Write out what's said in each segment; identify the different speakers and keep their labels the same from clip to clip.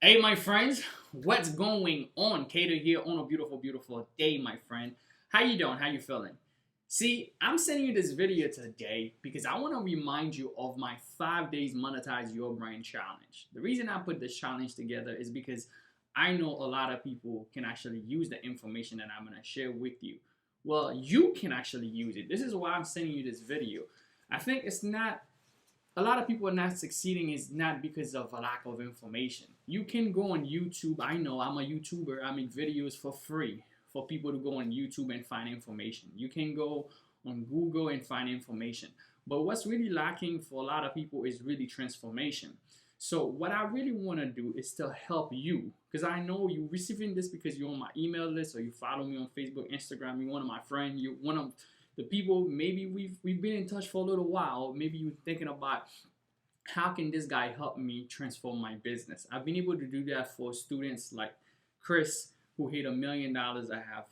Speaker 1: Hey, my friends, what's going on? Cater here on a beautiful, beautiful day, my friend. How you doing? How you feeling? See, I'm sending you this video today because I want to remind you of my 5 days monetize your brand challenge. The reason I put this challenge together is because I know a lot of people can actually use the information that I'm going to share with you. Well, you can actually use it. This is why I'm sending you this video. I think it's not a lot of people are not succeeding is not because of a lack of information. You can go on YouTube. I know I'm a YouTuber. I make videos for free for people to go on YouTube and find information. You can go on Google and find information. But what's really lacking for a lot of people is really transformation. So what I really want to do is to help you, because I know you're receiving this because you're on my email list or you follow me on Facebook, Instagram, you're one of my friends, you're one of the people maybe we've been in touch for a little while. Maybe you're thinking about how can this guy help me transform my business. I've been able to do that for students like Chris, who hit $1 million. I have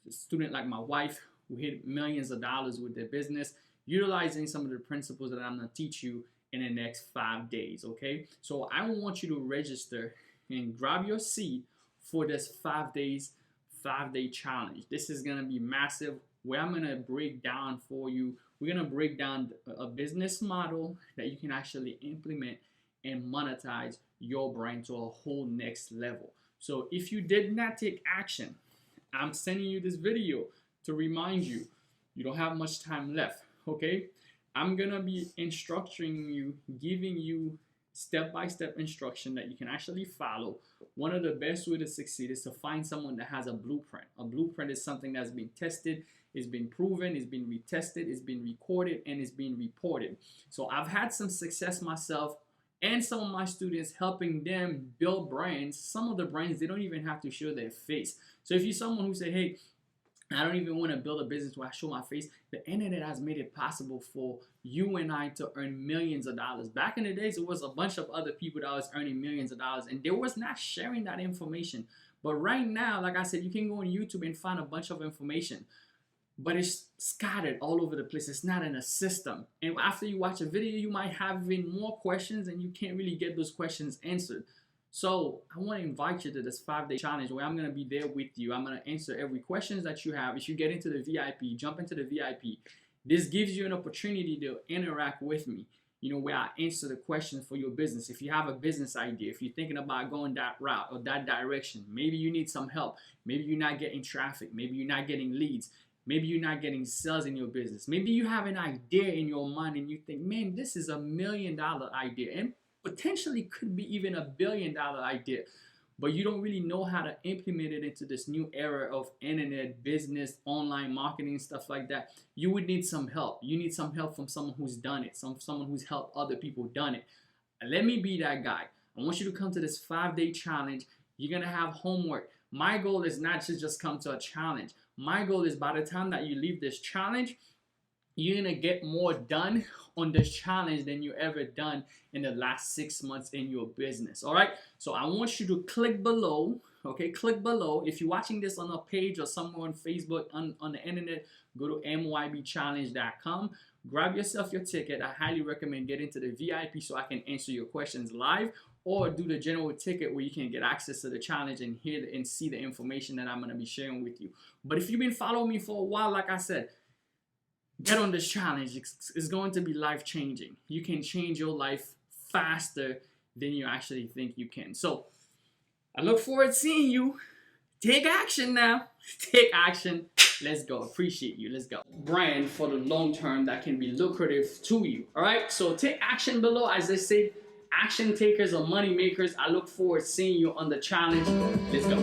Speaker 1: a student like my wife who hit millions of dollars with their business, utilizing some of the principles that I'm going to teach you in the next 5 days. Okay, so I want you to register and grab your seat for this 5 days 5-day challenge. This is going to be massive, where I'm going to break down for you. We're going to break down a business model that you can actually implement and monetize your brand to a whole next level. So if you did not take action, I'm sending you this video to remind you, you don't have much time left, okay? I'm going to be instructing you, giving you step-by-step instruction that you can actually follow. One of the best ways to succeed is to find someone that has a blueprint. A blueprint is something that's been tested, it's been proven, it's been retested, it's been recorded, and it's been reported. So I've had some success myself and some of my students helping them build brands. Some of the brands, they don't even have to show their face. So if you're someone who say, hey, I don't even want to build a business where I show my face, the internet has made it possible for you and I to earn millions of dollars. Back in the days, it was a bunch of other people that was earning millions of dollars, and they was not sharing that information. But right now, like I said, you can go on YouTube and find a bunch of information, but it's scattered all over the place. It's not in a system. And after you watch a video, you might have even more questions, and you can't really get those questions answered. So I want to invite you to this 5-day challenge where I'm going to be there with you. I'm going to answer every question that you have. If you get into the VIP, jump into the VIP. This gives you an opportunity to interact with me, where I answer the questions for your business. If you have a business idea, if you're thinking about going that route or that direction, maybe you need some help. Maybe you're not getting traffic. Maybe you're not getting leads. Maybe you're not getting sales in your business. Maybe you have an idea in your mind and you think, man, this is $1 million idea. And potentially could be even $1 billion idea, but you don't really know how to implement it into this new era of internet business, online marketing, stuff like that. You would need some help. You need some help from someone who's done it, someone who's helped other people done it. And let me be that guy. I want you to come to this 5-day challenge. You're gonna have homework. My goal is not to just come to a challenge. My goal is by the time that you leave this challenge, you're gonna get more done on this challenge than you ever done in the last 6 months in your business. All right, so I want you to click below. Okay, click below. If you're watching this on a page or somewhere on Facebook, on the internet, go to mybchallenge.com, grab yourself your ticket. I highly recommend getting to the VIP so I can answer your questions live, or do the general ticket where you can get access to the challenge and hear and see the information that I'm going to be sharing with you. But if you've been following me for a while, like I said, get on this challenge. It's going to be life-changing. You can change your life faster than you actually think you can. So I look forward to seeing you. Take action now. Take action. Let's go. Appreciate you. Let's go. Brand for the long term that can be lucrative to you. All right. So take action below. As they say, action takers or money makers. I look forward to seeing you on the challenge. Let's go.